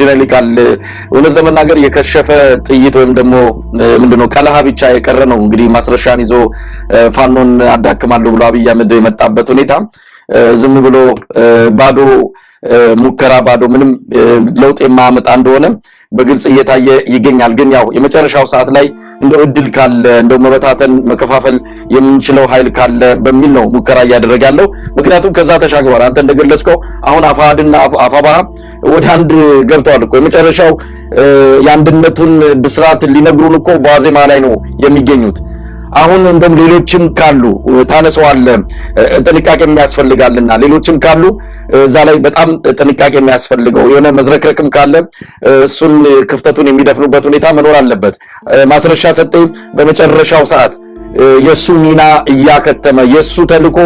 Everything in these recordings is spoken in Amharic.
ኢንጂነሪካል እውነት ለመናገር የከሸፈ ጥይት ወይም ደግሞ ምንድነው ቀለሃ ብቻ የቀረ ነው እንግዲህ ማስረሻን ይዞ ፋኖን አዳክማለሁ ብሎ አብይ አህመድ የመጣበት ሁኔታ ዝም ብሎ ባዶ ሙከራ ባዶ ምንም ለውጥ የማያመጣ እንደሆነ በግልጽ እየታየ ይገኛል። ግን ያው የመጨረሻው ሰዓት ላይ እንደው እድል ካለ እንደው መበታተን መከፋፈል የምንችለው ኃይል ካለ በሚል ነው ሙከራ እያደረገ ያለው። ምክንያቱም ከዛ ተሻግሯል። አንተ እንደገለጽከው አሁን አፋድና አፋባህ ወደ አንድ ገብተዋል እኮ የመጨረሻው የአንድነቱን ብስራት ሊነግሩን እኮ በዋዜማ ላይ ነው የሚገኙት። አሁን እንደም ሌሎችም ካሉ ታነሰዋል ጥንቃቄ የሚያስፈልጋልና ሌሎችም ካሉ እዛ ላይ በጣም ጥንቃቄ የሚያስፈልገው የሆነ መዝረክረክም ካለ እሱን ክፍተቱን የሚደፍኑበት ሁኔታ መኖር አለበት። ማስረሻ ሰጠኝ በመጨረሻው ሰዓት የሱ ሚና እያከተመ የሱ ተልኮ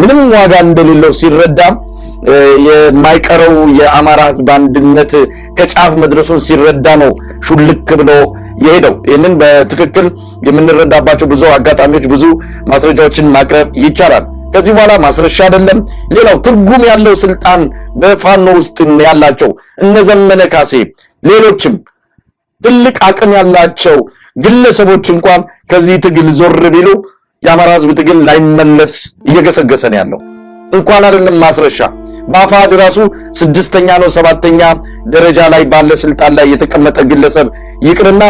ምንም ዋጋ እንደሌለው ሲረዳ የማይቀረው የአማራ ህዝብ አንድነት ከጫፍ መድረሱን ሲረዳ ነው ሹልክ ብሎ የሄደው። ይሄንን በትክክል የምንረዳባቸው ብዙ አጋጣሚዎች ብዙ ማስረጃዎችን ማቅረብ ይቻላል። ከዚህ በኋላ ማስረሻ አይደለም ሌላው ትርጉም ያለው ስልጣን በፋኖ ውስጥ ያላቸው እነ ዘመነ ካሴ ሌሎችም ትልቅ አቅም ያላቸው ግለሰቦች እንኳን ከዚህ ትግል ዞር ቢሉ የአማራ ህዝብ ትግል ላይመለስ እየገሰገሰ ነው ያለው። እንኳን አይደለም ማስረሻ ባፋድ ራሱ 6ኛ ነው 7ኛ ደረጃ ላይ ባለ ስልጣን ላይ የተቀመጠ ግለሰብ ይቅርና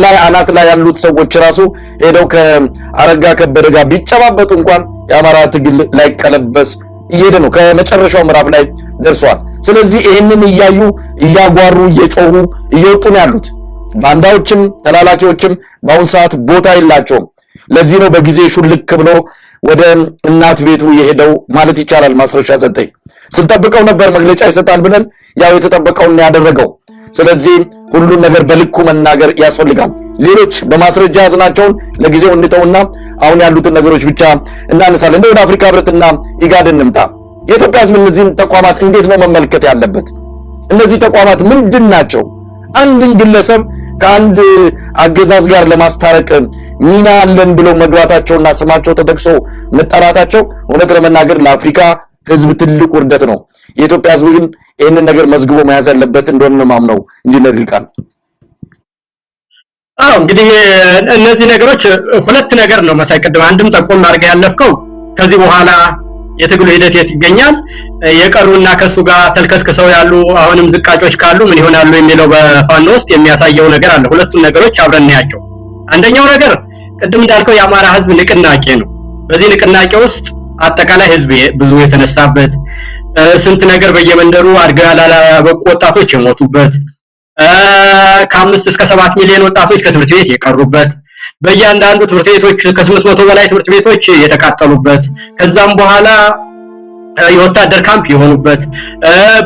ላይ አናት ላይ ያሉት ሰዎች ራሱ ሄደው ከአረጋ ከበደ ጋር ቢጨባበጡ እንኳን የአማራ ትግል ላይ ቀለበስ እየሄደ ነው ከመጨረሻው ምዕራፍ ላይ ደርሷል። ስለዚህ ይሄንን እያዩ እያጓሩ እየጮሁ እየወጡ ነው ያሉት ባንዳዎችም ተላላኪዎችም በአሁን ሰዓት ቦታ የላቸውም። ለዚህ ነው በጊዜ ሹልክ ብሎ ወደ እናት ቤቱ የሄደው ማለት ይቻላል። ማስረሻ ሰጠኝ ስንጠብቀው ነበር መግለጫ ይሰጣል ብለን ያው የተጠበቀውን ያደረገው። ስለዚህ ሁሉን ነገር በልኩ መናገር ያስፈልጋል። ሌሎች በማስረጃ ያዝናቸውን ለጊዜው እንተውና አሁን ያሉትን ነገሮች ብቻ እናነሳለን። ወደ አፍሪካ ህብረትና ኢጋድ እንምጣ። የኢትዮጵያ ህዝብ እነዚህን ተቋማት እንዴት ነው መመልከት ያለበት? እነዚህ ተቋማት ምንድን ናቸው? አንድን ግለሰብ ከአንድ አገዛዝ ጋር ለማስታረቅ ሚና አለን ብለው መግባታቸውና ስማቸው ተጠቅሶ መጠራታቸው እውነት ለመናገር ለአፍሪካ ህዝብ ትልቅ ውርደት ነው። የኢትዮጵያ ህዝብ ግን ይህንን ነገር መዝግቦ መያዝ ያለበት እንደሆነ ነው ማምነው። ኢንጂነር ይልቃል። እንግዲህ እነዚህ ነገሮች ሁለት ነገር ነው መሳይ ቅድም አንድም ጠቆም አድርገህ ያለፍከው ከዚህ በኋላ የትግሉ ሂደት የት ይገኛል የቀሩና ከሱ ጋር ተልከስከሰው ያሉ አሁንም ዝቃጮች ካሉ ምን ይሆናሉ የሚለው በፋኖ ውስጥ የሚያሳየው ነገር አለ። ሁለቱም ነገሮች አብረን ያያቸው። አንደኛው ነገር ቅድም እንዳልከው የአማራ ህዝብ ንቅናቄ ነው። በዚህ ንቅናቄ ውስጥ አጠቃላይ ህዝብ ብዙ የተነሳበት ስንት ነገር በየመንደሩ አድገው ያላበቁ ወጣቶች የሞቱበት ከ5 እስከ 7 ሚሊዮን ወጣቶች ከትምህርት ቤት የቀሩበት በእያንዳንዱ ትምህርት ቤቶች ከ800 በላይ ትምህርት ቤቶች የተቃጠሉበት ከዛም በኋላ የወታደር ካምፕ የሆኑበት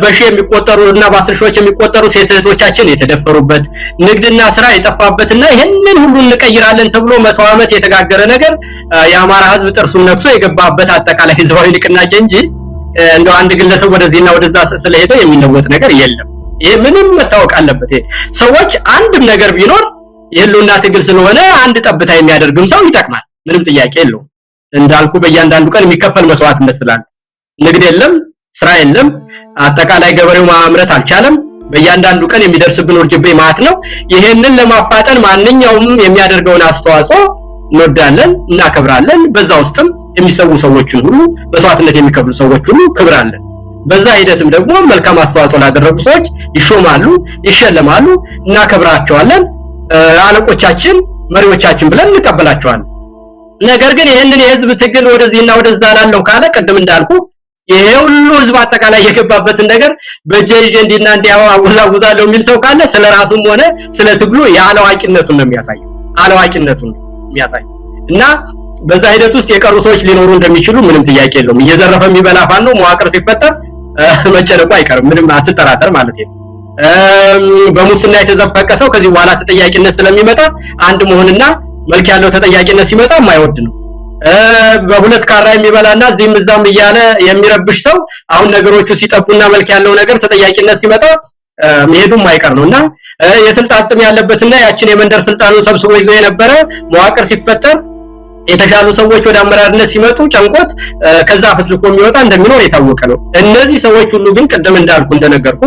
በሺህ የሚቆጠሩና በ10 ሺዎች የሚቆጠሩ ሴት እህቶቻችን የተደፈሩበት ንግድና ስራ የጠፋበትና ይሄንን ሁሉ እንቀይራለን ተብሎ 100 ዓመት የተጋገረ ነገር የአማራ ህዝብ ጥርሱን ነክሶ የገባበት አጠቃላይ ህዝባዊ ንቅናቄ እንጂ እንደው አንድ ግለሰብ ወደዚህና ወደዛ ስለሄደ የሚለወጥ ነገር የለም። ይሄ ምንም መታወቅ አለበት። ሰዎች አንድም ነገር ቢኖር የሉና ትግል ስለሆነ አንድ ጠብታ የሚያደርግም ሰው ይጠቅማል። ምንም ጥያቄ የለውም። እንዳልኩ በእያንዳንዱ ቀን የሚከፈል መስዋዕትነት ስላለ ንግድ የለም፣ ስራ የለም፣ አጠቃላይ ገበሬው ማምረት አልቻለም። በእያንዳንዱ ቀን የሚደርስብን ውርጅብኝ ማለት ነው። ይሄንን ለማፋጠን ማንኛውም የሚያደርገውን አስተዋጽኦ እንወዳለን፣ እናከብራለን። በዛ ውስጥም የሚሰው ሰዎችን ሁሉ መስዋዕትነት የሚከፍሉ ሰዎች ሁሉ ክብራለን። በዛ ሂደትም ደግሞ መልካም አስተዋጽኦ ላደረጉ ሰዎች ይሾማሉ፣ ይሸለማሉ፣ እናከብራቸዋለን። አለቆቻችን መሪዎቻችን ብለን እንቀበላቸዋለን። ነገር ግን ይሄንን የህዝብ ትግል ወደዚህና ወደዛ ላለው ካለ ቅድም እንዳልኩ ይሄ ሁሉ ህዝብ አጠቃላይ የገባበትን ነገር በጀንዲና እንዲያው አወዛውዛለው የሚል ሰው ካለ ስለራሱም ሆነ ስለ ትግሉ ያለዋቂነቱን ነው የሚያሳየው። አለዋቂነቱን የሚያሳየው እና በዛ ሂደት ውስጥ የቀሩ ሰዎች ሊኖሩ እንደሚችሉ ምንም ጥያቄ የለውም። እየዘረፈ የሚበላ ፋኖ መዋቅር ሲፈጠር መጨነቁ አይቀርም። ምንም አትጠራጠር ማለት ነው። በሙስና የተዘፈቀ ሰው ከዚህ በኋላ ተጠያቂነት ስለሚመጣ አንድ መሆንና መልክ ያለው ተጠያቂነት ሲመጣ የማይወድ ነው። በሁለት ካራ የሚበላና እዚህም እዛም እያለ የሚረብሽ ሰው አሁን ነገሮቹ ሲጠቡና መልክ ያለው ነገር ተጠያቂነት ሲመጣ መሄዱም አይቀር ነውና የስልጣን ጥም ያለበትና ያችን የመንደር ስልጣኑን ሰብስቦ ይዞ የነበረ መዋቅር ሲፈጠር የተሻሉ ሰዎች ወደ አመራርነት ሲመጡ ጨንቆት ከዛ ፍትልኮ የሚወጣ እንደሚኖር የታወቀ ነው። እነዚህ ሰዎች ሁሉ ግን ቅድም እንዳልኩ እንደነገርኩ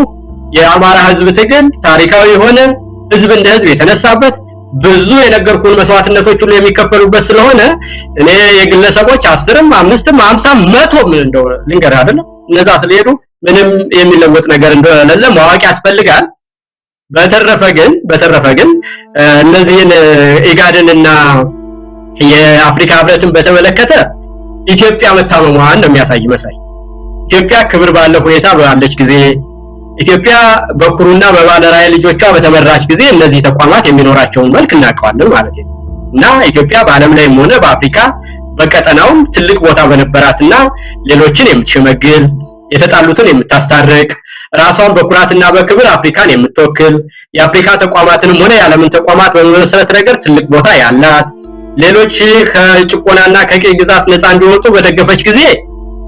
የአማራ ህዝብ ትግል ታሪካዊ የሆነ ህዝብ እንደ ህዝብ የተነሳበት ብዙ የነገርኩን መስዋዕትነቶች ሁሉ የሚከፈሉበት ስለሆነ እኔ የግለሰቦች 10ም 5ም 50ም 100ም እንደው ልንገር አይደለም እነዛ ስለሄዱ ምንም የሚለወጥ ነገር እንደሌለ ማወቅ ያስፈልጋል። በተረፈ ግን እነዚህን ኢጋድንና የአፍሪካ ህብረትን በተመለከተ ኢትዮጵያ መታመሟን ነው የሚያሳይ መሳይ። ኢትዮጵያ ክብር ባለው ሁኔታ ባለች ጊዜ ኢትዮጵያ በኩሩና በባለራዕይ ልጆቿ በተመራች ጊዜ እነዚህ ተቋማት የሚኖራቸውን መልክ እናውቀዋለን ማለት ነው። እና ኢትዮጵያ በዓለም ላይም ሆነ በአፍሪካ በቀጠናውም ትልቅ ቦታ በነበራትና ሌሎችን የምትሸመግል የተጣሉትን የምታስታርቅ ራሷን በኩራትና በክብር አፍሪካን የምትወክል የአፍሪካ ተቋማትንም ሆነ የዓለምን ተቋማት በመመስረት ረገድ ትልቅ ቦታ ያላት ሌሎች ከጭቆናና ከቅኝ ግዛት ነፃ እንዲወጡ በደገፈች ጊዜ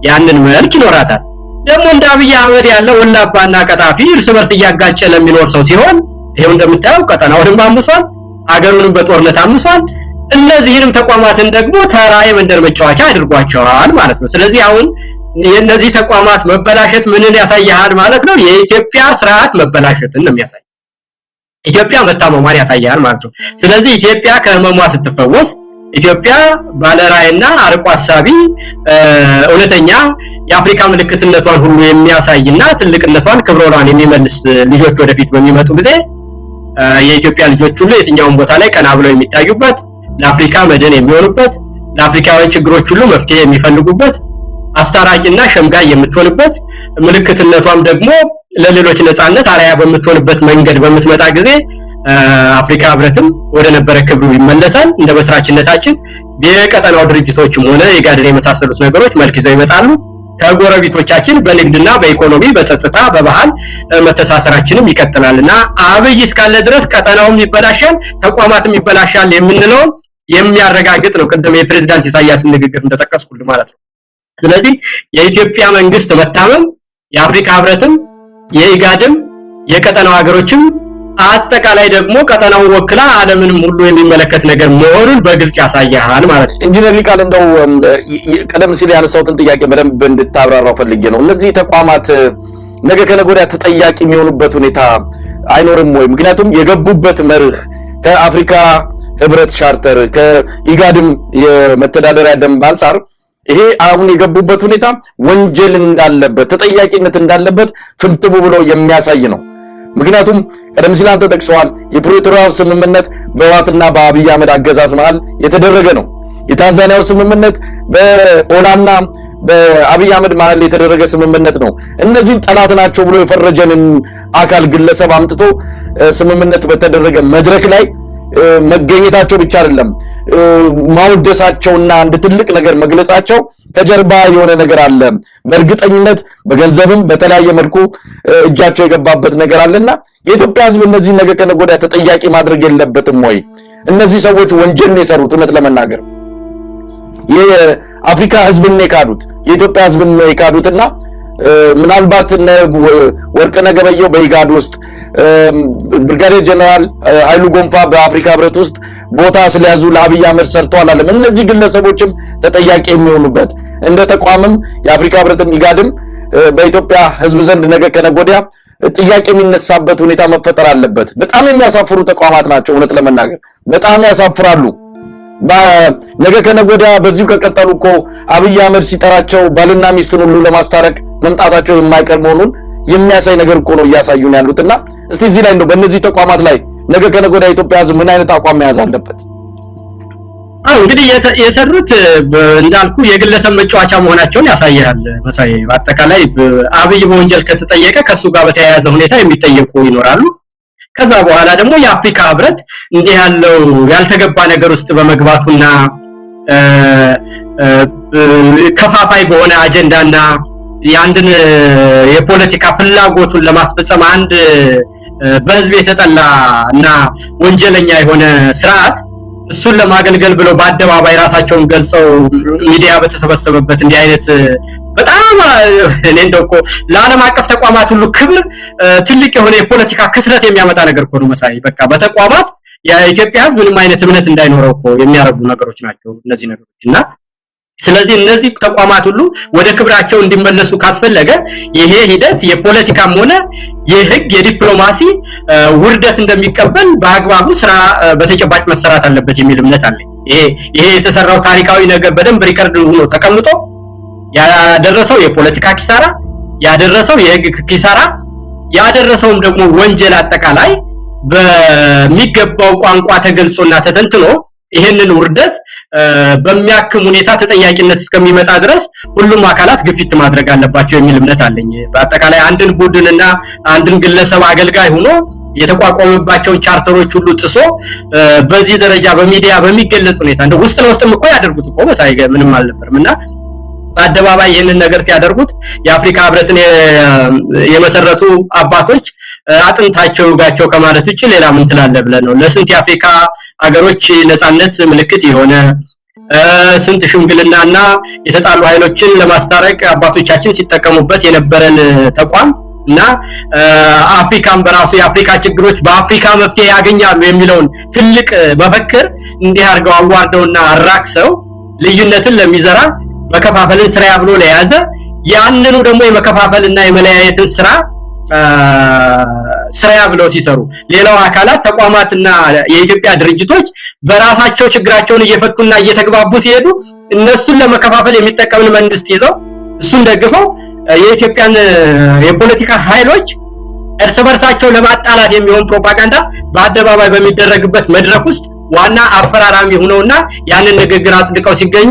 ያንን መልክ ይኖራታል። ደግሞ እንደ አብይ አህመድ ያለ ወላባና ቀጣፊ እርስ በርስ እያጋጨ ለሚኖር ሰው ሲሆን ይሄው እንደምታየው ቀጠናውንም አምሷል፣ አገሩንም በጦርነት አምሷል። እነዚህንም ተቋማትን ደግሞ ተራ የመንደር መጫወቻ አድርጓቸዋል ማለት ነው። ስለዚህ አሁን የነዚህ ተቋማት መበላሸት ምንን ያሳያል ማለት ነው? የኢትዮጵያ ስርዓት መበላሸትን ነው የሚያሳይ። ኢትዮጵያ መታመሟን ያሳያል ማለት ነው። ስለዚህ ኢትዮጵያ ከህመሟ ስትፈወስ ኢትዮጵያ ባለራዕይና አርቆ አሳቢ እውነተኛ የአፍሪካ ምልክትነቷን ሁሉ የሚያሳይና ትልቅነቷን ክብሯን የሚመልስ ልጆች ወደፊት በሚመጡ ጊዜ የኢትዮጵያ ልጆች ሁሉ የትኛውን ቦታ ላይ ቀና ብለው የሚታዩበት ለአፍሪካ መድን የሚሆኑበት ለአፍሪካውያን ችግሮች ሁሉ መፍትሄ የሚፈልጉበት አስታራቂና ሸምጋይ የምትሆንበት ምልክትነቷም ደግሞ ለሌሎች ነፃነት አርአያ በምትሆንበት መንገድ በምትመጣ ጊዜ አፍሪካ ህብረትም ወደ ነበረ ክብሩ ይመለሳል። እንደ መስራችነታችን የቀጠናው ድርጅቶችም ሆነ የጋድን የመሳሰሉት ነገሮች መልክ ይዘው ይመጣሉ። ከጎረቤቶቻችን በንግድና በኢኮኖሚ በጸጥታ በባህል መተሳሰራችንም ይቀጥላልና አብይ እስካለ ድረስ ቀጠናውም ይበላሻል ተቋማትም ይበላሻል የምንለው የሚያረጋግጥ ነው። ቅድም የፕሬዝዳንት ኢሳያስ ንግግር እንደተጠቀስኩልህ ማለት ነው። ስለዚህ የኢትዮጵያ መንግስት መታመም የአፍሪካ ህብረትም የኢጋድም የቀጠናው ሀገሮችም አጠቃላይ ደግሞ ቀጠናውን ወክላ ዓለምንም ሁሉ የሚመለከት ነገር መሆኑን በግልጽ ያሳያል ማለት ነው። ኢንጂነር ሊቃል እንደው ቀደም ሲል ያነሳውትን ጥያቄ በደንብ እንድታብራራው ፈልጌ ነው። እነዚህ ተቋማት ነገ ከነገ ወዲያ ተጠያቂ የሚሆኑበት ሁኔታ አይኖርም ወይ? ምክንያቱም የገቡበት መርህ ከአፍሪካ ህብረት ቻርተር ከኢጋድም የመተዳደሪያ ደንብ አንፃር ይሄ አሁን የገቡበት ሁኔታ ወንጀል እንዳለበት ተጠያቂነት እንዳለበት ፍንትቡ ብሎ የሚያሳይ ነው። ምክንያቱም ቀደም ሲል አንተ ጠቅሰዋል የፕሪቶሪያው ስምምነት በህወሓትና በአብይ አህመድ አገዛዝ መሃል የተደረገ ነው። የታንዛኒያው ስምምነት በኦላና በአብይ አህመድ መሃል የተደረገ ስምምነት ነው። እነዚህ ጠላት ናቸው ብሎ የፈረጀንን አካል ግለሰብ አምጥቶ ስምምነት በተደረገ መድረክ ላይ መገኘታቸው ብቻ አይደለም ማውደሳቸውና አንድ ትልቅ ነገር መግለጻቸው ከጀርባ የሆነ ነገር አለ። በእርግጠኝነት በገንዘብም በተለያየ መልኩ እጃቸው የገባበት ነገር አለና የኢትዮጵያ ህዝብ እነዚህ ነገር ከነገ ወዲያ ተጠያቂ ማድረግ የለበትም ወይ? እነዚህ ሰዎች ወንጀል ነው የሰሩት። እውነት ለመናገር የአፍሪካ ህዝብን ነው የካዱት፣ የኢትዮጵያ ህዝብን ነው የካዱትና ምናልባት ወርቅነህ ገበየሁ በኢጋድ ውስጥ ብርጋዴር ጀነራል ኃይሉ ጎንፋ በአፍሪካ ህብረት ውስጥ ቦታ ስለያዙ ለአብይ አህመድ ሰርተዋል አለም እነዚህ ግለሰቦችም ተጠያቂ የሚሆኑበት እንደ ተቋምም የአፍሪካ ህብረትም ኢጋድም በኢትዮጵያ ህዝብ ዘንድ ነገ ከነገ ወዲያ ጥያቄ የሚነሳበት ሁኔታ መፈጠር አለበት። በጣም የሚያሳፍሩ ተቋማት ናቸው። እውነት ለመናገር በጣም ያሳፍራሉ። ነገ ከነገ ወዲያ በዚሁ ከቀጠሉ እኮ አብይ አህመድ ሲጠራቸው ባልና ሚስትን ሁሉ ለማስታረቅ መምጣታቸው የማይቀር መሆኑን የሚያሳይ ነገር እኮ ነው እያሳዩን ያሉትና እስቲ እዚህ ላይ እንደው በእነዚህ ተቋማት ላይ ነገ ከነገ ወዲያ ኢትዮጵያ ህዝብ ምን አይነት አቋም መያዝ አለበት? እንግዲህ የሰሩት እንዳልኩ የግለሰብ መጫወቻ መሆናቸውን ያሳያል መሳይ። በአጠቃላይ አብይ በወንጀል ከተጠየቀ ከሱ ጋር በተያያዘ ሁኔታ የሚጠየቁ ይኖራሉ። ከዛ በኋላ ደግሞ የአፍሪካ ህብረት እንዲህ ያለው ያልተገባ ነገር ውስጥ በመግባቱና ከፋፋይ በሆነ አጀንዳና የአንድን የፖለቲካ ፍላጎቱን ለማስፈጸም አንድ በህዝብ የተጠላ እና ወንጀለኛ የሆነ ስርዓት እሱን ለማገልገል ብለው በአደባባይ ራሳቸውን ገልጸው ሚዲያ በተሰበሰበበት እንዲህ አይነት በጣም እኔ እንደውኮ ለዓለም አቀፍ ተቋማት ሁሉ ክብር ትልቅ የሆነ የፖለቲካ ክስረት የሚያመጣ ነገር እኮ ነው መሳይ። በቃ በተቋማት የኢትዮጵያ ህዝብ ምንም አይነት እምነት እንዳይኖረው እኮ የሚያረጉ ነገሮች ናቸው እነዚህ ነገሮችና ስለዚህ እነዚህ ተቋማት ሁሉ ወደ ክብራቸው እንዲመለሱ ካስፈለገ ይሄ ሂደት የፖለቲካም ሆነ የህግ የዲፕሎማሲ ውርደት እንደሚቀበል በአግባቡ ስራ በተጨባጭ መሰራት አለበት የሚል እምነት አለኝ። ይሄ የተሰራው ታሪካዊ ነገር በደንብ ሪከርድ ሆኖ ተቀምጦ ያደረሰው የፖለቲካ ኪሳራ ያደረሰው የህግ ኪሳራ ያደረሰውም ደግሞ ወንጀል አጠቃላይ በሚገባው ቋንቋ ተገልጾና ተተንትኖ ይሄንን ውርደት በሚያክም ሁኔታ ተጠያቂነት እስከሚመጣ ድረስ ሁሉም አካላት ግፊት ማድረግ አለባቸው የሚል እምነት አለኝ። በአጠቃላይ አንድን ቡድንና አንድን ግለሰብ አገልጋይ ሆኖ የተቋቋመባቸው ቻርተሮች ሁሉ ጥሶ በዚህ ደረጃ በሚዲያ በሚገለጽ ሁኔታ እንደ ውስጥ ለውስጥም እኮ ያደርጉት እኮ መሳይ ምንም አልነበርምና በአደባባይ ይሄንን ነገር ሲያደርጉት የአፍሪካ ህብረትን የመሰረቱ አባቶች አጥንታቸው ጋቸው ከማለት ውጪ ሌላ ምን ትላለ ብለ ነው ለስንት የአፍሪካ ሀገሮች ነፃነት ምልክት የሆነ ስንት ሽምግልናና የተጣሉ ኃይሎችን ለማስታረቅ አባቶቻችን ሲጠቀሙበት የነበረን ተቋም እና አፍሪካን በራሱ የአፍሪካ ችግሮች በአፍሪካ መፍትሄ ያገኛሉ የሚለውን ትልቅ መፈክር እንዲህ አርገው አዋርደውና አራክሰው ልዩነትን ለሚዘራ መከፋፈልን ስራ ያብሎ ለያዘ ያንኑ ደግሞ የመከፋፈልና የመለያየትን ስራ ያብለው ሲሰሩ ሌላው አካላት ተቋማትና የኢትዮጵያ ድርጅቶች በራሳቸው ችግራቸውን እየፈቱና እየተግባቡ ሲሄዱ እነሱን ለመከፋፈል የሚጠቀምን መንግስት ይዘው እሱን ደግፈው የኢትዮጵያን የፖለቲካ ኃይሎች እርስ በርሳቸው ለማጣላት የሚሆን ፕሮፓጋንዳ በአደባባይ በሚደረግበት መድረክ ውስጥ ዋና አፈራራሚ ሆነውና ያንን ንግግር አጽድቀው ሲገኙ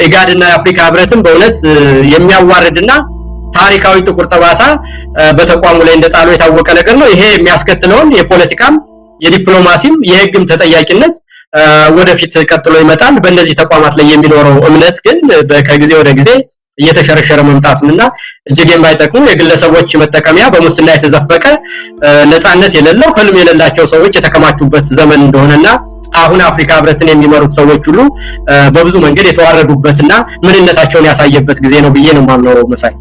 ኢጋድና የአፍሪካ ህብረትን በእውነት የሚያዋርድና ታሪካዊ ጥቁር ጠባሳ በተቋሙ ላይ እንደጣሉ የታወቀ ነገር ነው። ይሄ የሚያስከትለውን የፖለቲካም የዲፕሎማሲም የህግም ተጠያቂነት ወደፊት ቀጥሎ ይመጣል። በእነዚህ ተቋማት ላይ የሚኖረው እምነት ግን ከጊዜ ወደ ጊዜ እየተሸረሸረ መምጣቱና እጅግ የማይጠቅሙ የግለሰቦች መጠቀሚያ በሙስና የተዘፈቀ ነፃነት የሌለው ህልም የሌላቸው ሰዎች የተከማቹበት ዘመን እንደሆነና አሁን አፍሪካ ህብረትን የሚመሩት ሰዎች ሁሉ በብዙ መንገድ የተዋረዱበትና ምንነታቸውን ያሳየበት ጊዜ ነው ብዬ ነው ማምነው መሳይ።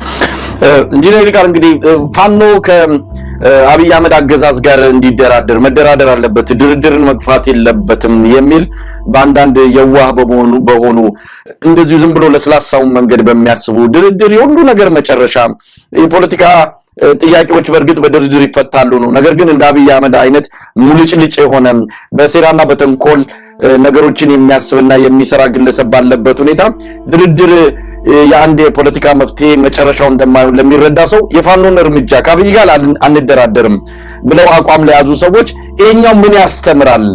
ኢንጂነር ይልቃል እንግዲህ ፋኖ ከአብይ አህመድ አገዛዝ ጋር እንዲደራደር መደራደር አለበት፣ ድርድርን መግፋት የለበትም የሚል በአንዳንድ የዋህ በሆኑ እንደዚህ ዝም ብሎ ለስላሳው መንገድ በሚያስቡ ድርድር የሁሉ ነገር መጨረሻ የፖለቲካ ጥያቄዎች በእርግጥ በድርድር ይፈታሉ ነው። ነገር ግን እንደ አብይ አህመድ አይነት ሙልጭልጭ የሆነ በሴራና በተንኮል ነገሮችን የሚያስብና የሚሰራ ግለሰብ ባለበት ሁኔታ ድርድር የአንድ የፖለቲካ መፍትሄ መጨረሻው እንደማይሆን ለሚረዳ ሰው የፋኖን እርምጃ ከአብይ ጋር አንደራደርም ብለው አቋም ላይ ያዙ ሰዎች ይሄኛው ምን ያስተምራል?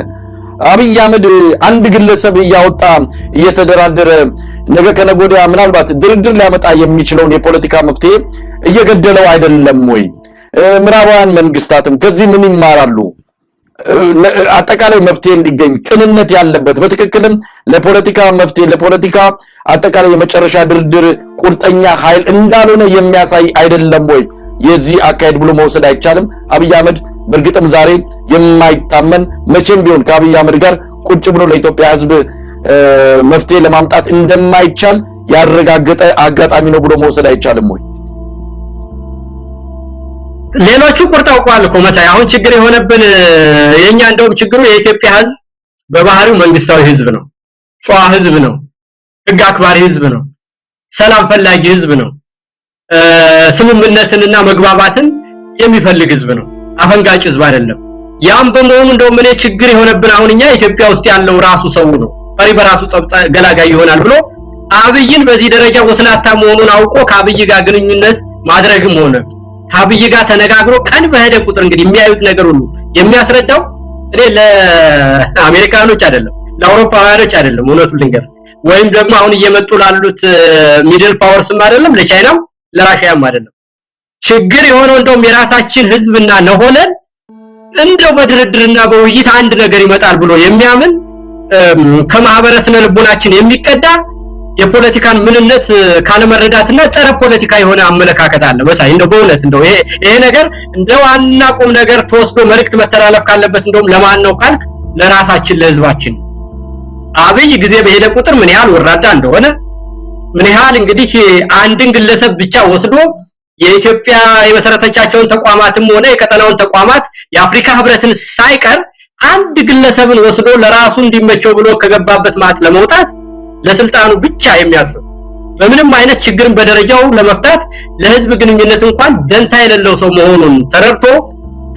አብይ አህመድ አንድ ግለሰብ እያወጣ እየተደራደረ ነገ ከነገ ወዲያ ምናልባት ድርድር ሊያመጣ የሚችለውን የፖለቲካ መፍትሄ እየገደለው አይደለም ወይ? ምዕራባውያን መንግስታትም ከዚህ ምን ይማራሉ? አጠቃላይ መፍትሄ እንዲገኝ ቅንነት ያለበት በትክክልም ለፖለቲካ መፍትሄ ለፖለቲካ አጠቃላይ የመጨረሻ ድርድር ቁርጠኛ ኃይል እንዳልሆነ የሚያሳይ አይደለም ወይ? የዚህ አካሄድ ብሎ መውሰድ አይቻልም? አብይ አህመድ በእርግጥም ዛሬ የማይታመን መቼም ቢሆን ከአብይ አህመድ ጋር ቁጭ ብሎ ለኢትዮጵያ ህዝብ መፍትሄ ለማምጣት እንደማይቻል ያረጋገጠ አጋጣሚ ነው ብሎ መውሰድ አይቻልም ወይ? ሌሎቹ ቁርጣውቋል እኮ መሳይ። አሁን ችግር የሆነብን የኛ እንደውም ችግሩ የኢትዮጵያ ህዝብ በባህሪው መንግስታዊ ህዝብ ነው፣ ጨዋ ህዝብ ነው፣ ህግ አክባሪ ህዝብ ነው፣ ሰላም ፈላጊ ህዝብ ነው፣ ስምምነትንና መግባባትን የሚፈልግ ህዝብ ነው፣ አፈንጋጭ ህዝብ አይደለም። ያም በመሆኑ እንደውም እኔ ችግር የሆነብን አሁን እኛ ኢትዮጵያ ውስጥ ያለው ራሱ ሰው ነው ፈሪ በራሱ ገላጋይ ይሆናል ብሎ አብይን በዚህ ደረጃ ወስላታ መሆኑን አውቆ ከአብይ ጋር ግንኙነት ማድረግም ሆነ ከአብይ ጋር ተነጋግሮ ቀን በሄደ ቁጥር እንግዲህ የሚያዩት ነገር ሁሉ የሚያስረዳው እኔ ለአሜሪካኖች አይደለም ለአውሮፓውያኖች አይደለም እውነቱን ልንገር ወይም ደግሞ አሁን እየመጡ ላሉት ሚድል ፓወርስም አይደለም ለቻይናም ለራሺያም አይደለም ችግር የሆነው እንደውም የራሳችን ህዝብና ነሆነን እንደው በድርድርና በውይይት አንድ ነገር ይመጣል ብሎ የሚያምን ከማህበረሰብ ልቦናችን የሚቀዳ የፖለቲካን ምንነት ካለመረዳትና ጸረ ፖለቲካ የሆነ አመለካከት አለ መሳይ። እንደው በእውነት እንደው ይሄ ነገር እንደው ዋና ቁም ነገር ተወስዶ መልእክት መተላለፍ ካለበት እንደውም ለማን ነው ካልክ ለራሳችን ለህዝባችን። አብይ ጊዜ በሄደ ቁጥር ምን ያህል ወራዳ እንደሆነ ምን ያህል እንግዲህ አንድን ግለሰብ ብቻ ወስዶ የኢትዮጵያ የመሰረተቻቸውን ተቋማትም ሆነ የቀጠናውን ተቋማት የአፍሪካ ህብረትን ሳይቀር አንድ ግለሰብን ወስዶ ለራሱ እንዲመቸው ብሎ ከገባበት ማጥ ለመውጣት ለስልጣኑ ብቻ የሚያስብ በምንም አይነት ችግርን በደረጃው ለመፍታት ለህዝብ ግንኙነት እንኳን ደንታ የሌለው ሰው መሆኑን ተረድቶ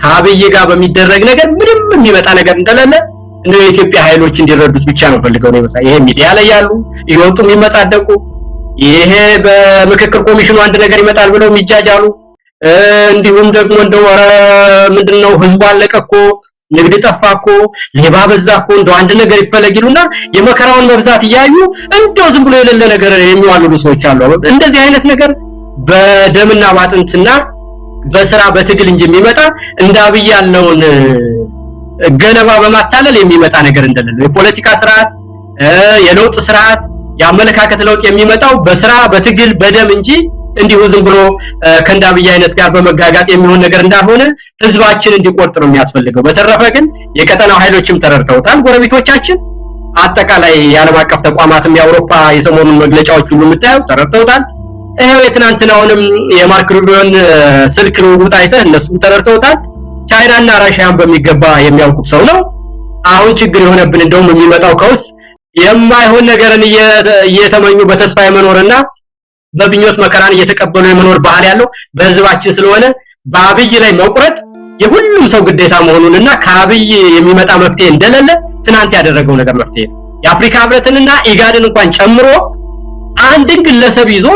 ከአብይ ጋር በሚደረግ ነገር ምንም የሚመጣ ነገር እንደሌለ እንደው የኢትዮጵያ ኃይሎች እንዲረዱት ብቻ ነው ፈልገው ነው ይሄ ሚዲያ ላይ ያሉ ይወጡ የሚመጻደቁ ይሄ በምክክር ኮሚሽኑ አንድ ነገር ይመጣል ብለው የሚጃጃሉ እንዲሁም ደግሞ እንደው ምንድነው ህዝቡ አለቀኮ ንግድ ጠፋኮ ሌባ በዛኮ እንደው አንድ ነገር ይፈለግሉና የመከራውን መብዛት ያዩ እንደው ዝም ብሎ የሌለ ነገር የሚዋሉሉ ሰዎች አሉ። እንደዚህ አይነት ነገር በደምና ባጥንትና በስራ በትግል እንጂ የሚመጣ እንደ አብይ ያለውን ገለባ በማታለል የሚመጣ ነገር እንደሌለው የፖለቲካ ስርዓት የለውጥ ስርዓት ያመለካከት ለውጥ የሚመጣው በስራ በትግል በደም እንጂ እንዲሁ ዝም ብሎ ከእንደ አብይ አይነት ጋር በመጋጋጥ የሚሆን ነገር እንዳልሆነ ህዝባችን እንዲቆርጥ ነው የሚያስፈልገው። በተረፈ ግን የቀጠናው ኃይሎችም ተረድተውታል። ጎረቤቶቻችን አጠቃላይ የዓለም አቀፍ ተቋማትም የአውሮፓ የሰሞኑን መግለጫዎች ሁሉ የምታየው ተረድተውታል። ይሄው የትናንትናውንም የማርክ ሩቢዮን ስልክ ልውውጥ አይተህ እነሱም ተረድተውታል። ቻይናና ራሽያን በሚገባ የሚያውቁት ሰው ነው። አሁን ችግር የሆነብን እንደውም የሚመጣው ከውስጥ የማይሆን ነገርን እየተመኙ በተስፋ የመኖርና በብኞት መከራን እየተቀበሉ የመኖር ባህሪ ያለው በህዝባችን ስለሆነ በአብይ ላይ መቁረጥ የሁሉም ሰው ግዴታ መሆኑንና ከአብይ የሚመጣ መፍትሄ እንደሌለ ትናንት ያደረገው ነገር መፍትሄ ነው። የአፍሪካ ህብረትንና ኢጋድን እንኳን ጨምሮ አንድን ግለሰብ ይዞ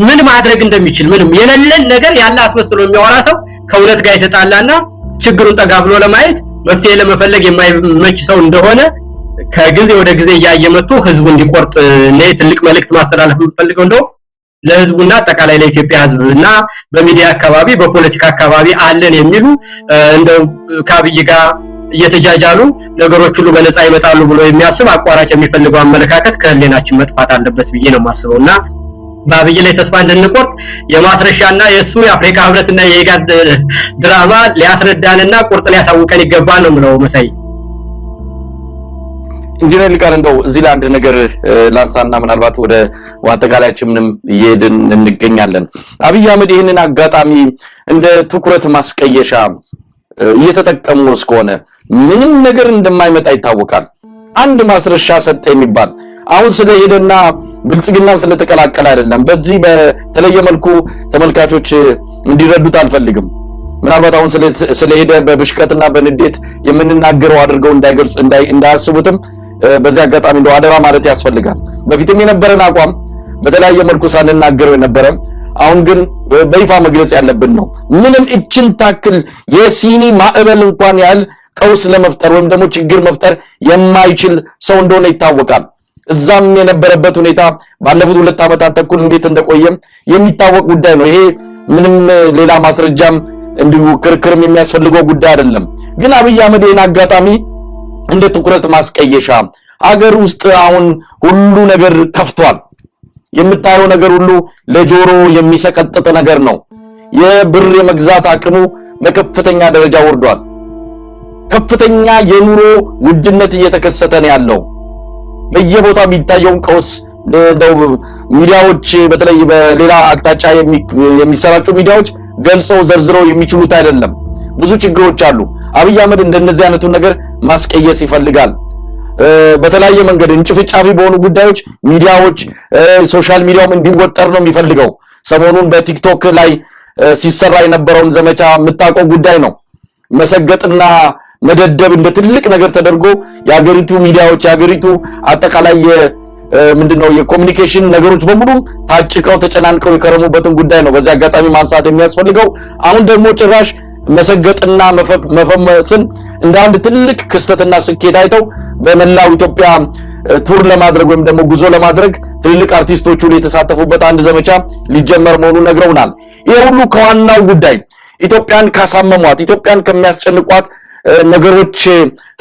ምን ማድረግ እንደሚችል ምንም የሌለን ነገር ያለ አስመስሎ የሚያወራ ሰው ከእውነት ጋር የተጣላና ችግሩን ጠጋ ብሎ ለማየት መፍትሄ ለመፈለግ የማይመች ሰው እንደሆነ ከጊዜ ወደ ጊዜ ያየመጡ ህዝቡ እንዲቆርጥ ነው ትልቅ መልእክት ማስተላለፍ የምፈልገው እንደው ለህዝቡና አጠቃላይ ለኢትዮጵያ ህዝብና በሚዲያ አካባቢ በፖለቲካ አካባቢ አለን የሚሉ እንደው ከአብይ ጋር እየተጃጃሉ ነገሮች ሁሉ በነፃ ይመጣሉ ብሎ የሚያስብ አቋራጭ የሚፈልገው አመለካከት ከህሊናችን መጥፋት አለበት ብዬ ነው የማስበውና በአብይ ላይ ተስፋ እንድንቆርጥ የማስረሻና የሱ የአፍሪካ ህብረትና የኢጋድ ድራማ ሊያስረዳንና ቁርጥ ሊያሳውቀን ይገባል ነው ምለው መሳይ። ኢንጂነር ሊቃን እንደው እዚህ ላይ አንድ ነገር ላንሳና ምናልባት ወደ ዋጠጋላችንም እየሄድን እንገኛለን። አብይ አህመድ ይህንን አጋጣሚ እንደ ትኩረት ማስቀየሻ እየተጠቀሙ እስከሆነ ምንም ነገር እንደማይመጣ ይታወቃል። አንድ ማስረሻ ሰጠ የሚባል አሁን ስለሄደና ብልጽግና ስለተቀላቀለ አይደለም። በዚህ በተለየ መልኩ ተመልካቾች እንዲረዱት አልፈልግም። ምናልባት አሁን ስለሄደ በብሽቀትና በንዴት የምንናገረው አድርገው እንዳይገልጹ እንዳያስቡትም በዚህ አጋጣሚ እንደው አደራ ማለት ያስፈልጋል። በፊትም የነበረን አቋም በተለያየ መልኩ ሳንናገረው የነበረ አሁን ግን በይፋ መግለጽ ያለብን ነው። ምንም እችን ታክል የሲኒ ማዕበል እንኳን ያህል ቀውስ ለመፍጠር ወይም ደግሞ ችግር መፍጠር የማይችል ሰው እንደሆነ ይታወቃል። እዛም የነበረበት ሁኔታ ባለፉት 2 ዓመታት ተኩል እንዴት እንደቆየም የሚታወቅ ጉዳይ ነው። ይሄ ምንም ሌላ ማስረጃም እንዲሁ ክርክርም የሚያስፈልገው ጉዳይ አይደለም። ግን አብይ አህመድ ይህን አጋጣሚ እንደ ትኩረት ማስቀየሻ አገር ውስጥ አሁን ሁሉ ነገር ከፍቷል። የምታየው ነገር ሁሉ ለጆሮ የሚሰቀጥጥ ነገር ነው። የብር የመግዛት አቅሙ በከፍተኛ ደረጃ ወርዷል። ከፍተኛ የኑሮ ውድነት እየተከሰተ ነው ያለው። በየቦታው የሚታየውን ቀውስ ሚዲያዎች በተለይ በሌላ አቅጣጫ የሚሰራጩ ሚዲያዎች ገልጸው ዘርዝረው የሚችሉት አይደለም። ብዙ ችግሮች አሉ። አብይ አህመድ እንደነዚህ አይነቱን ነገር ማስቀየስ ይፈልጋል። በተለያየ መንገድ እንጭፍጫፊ በሆኑ ጉዳዮች ሚዲያዎች ሶሻል ሚዲያውም እንዲወጠር ነው የሚፈልገው። ሰሞኑን በቲክቶክ ላይ ሲሰራ የነበረውን ዘመቻ የምታውቀው ጉዳይ ነው። መሰገጥና መደደብ እንደ ትልቅ ነገር ተደርጎ የሀገሪቱ ሚዲያዎች የሀገሪቱ አጠቃላይ ምንድነው የኮሙኒኬሽን ነገሮች በሙሉ ታጭቀው ተጨናንቀው የከረሙበትን ጉዳይ ነው በዚህ አጋጣሚ ማንሳት የሚያስፈልገው። አሁን ደግሞ ጭራሽ መሰገጥና መፈመስን እንደ አንድ ትልቅ ክስተትና ስኬት አይተው በመላው ኢትዮጵያ ቱር ለማድረግ ወይም ደግሞ ጉዞ ለማድረግ ትልልቅ አርቲስቶች ሁሉ የተሳተፉበት አንድ ዘመቻ ሊጀመር መሆኑን ነግረውናል። ይሄ ሁሉ ከዋናው ጉዳይ ኢትዮጵያን ካሳመሟት ኢትዮጵያን ከሚያስጨንቋት ነገሮች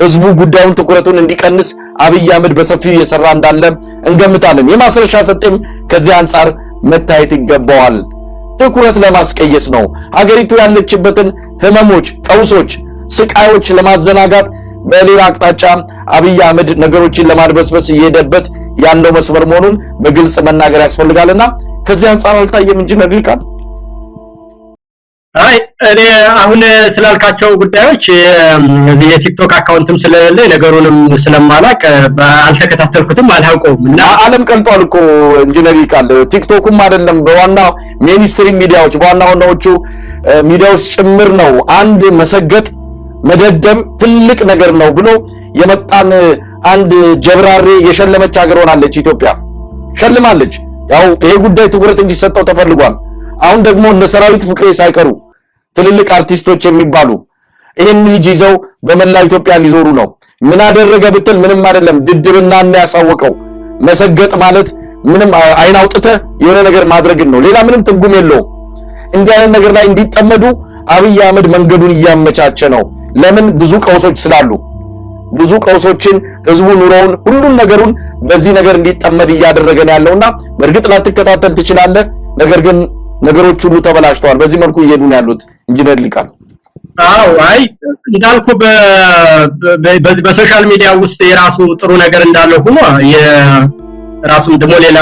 ህዝቡ ጉዳዩን ትኩረቱን እንዲቀንስ አብይ አህመድ በሰፊው እየሰራ እንዳለ እንገምታለን። የማስረሻ ሰጤም ከዚህ አንፃር መታየት ይገባዋል። ትኩረት ለማስቀየስ ነው። ሀገሪቱ ያለችበትን ህመሞች፣ ቀውሶች፣ ስቃዮች ለማዘናጋት በሌላ አቅጣጫ አብይ አህመድ ነገሮችን ለማድበስበስ እየሄደበት ያለው መስመር መሆኑን በግልጽ መናገር ያስፈልጋልና ከዚህ አንፃር አልታየም ኢንጂነር ሊቃን? አይ እኔ አሁን ስላልካቸው ጉዳዮች እዚህ የቲክቶክ አካውንትም ስለሌለ ነገሩንም ስለማላቅ አልተከታተልኩትም አልሐውቀውም እና ዓለም ቀልጧል እኮ ኢንጂነር ይቃል ቲክቶክም አይደለም በዋናው ሜንስትሪም ሚዲያዎች በዋናዎቹ ሚዲያዎች ጭምር ነው አንድ መሰገጥ መደደብ ትልቅ ነገር ነው ብሎ የመጣን አንድ ጀብራሪ የሸለመች ሀገር ሆናለች ኢትዮጵያ ሸልማለች ያው ይሄ ጉዳይ ትኩረት እንዲሰጠው ተፈልጓል አሁን ደግሞ እንደ ሰራዊት ፍቅሬ ሳይቀሩ ትልልቅ አርቲስቶች የሚባሉ ይሄን ልጅ ይዘው በመላ ኢትዮጵያ ሊዞሩ ነው ምን አደረገ ብትል ምንም አይደለም ድድብና ያሳወቀው መሰገጥ ማለት ምንም አይን አውጥተ የሆነ ነገር ማድረግ ነው ሌላ ምንም ትርጉም የለውም እንዲህ አይነት ነገር ላይ እንዲጠመዱ አብይ አህመድ መንገዱን እያመቻቸ ነው ለምን ብዙ ቀውሶች ስላሉ ብዙ ቀውሶችን ህዝቡ ኑሮውን ሁሉን ነገሩን በዚህ ነገር እንዲጠመድ እያደረገ ነው ያለውና በእርግጥ ላትከታተል ትችላለህ ነገር ግን ነገሮች ሁሉ ተበላሽተዋል በዚህ መልኩ እየሄዱ ነው ያሉት ኢንጂነር ሊቃል አው አይ እንዳልኩ በሶሻል ሚዲያ ውስጥ የራሱ ጥሩ ነገር እንዳለው ሆኖ የራሱም ደግሞ ሌላ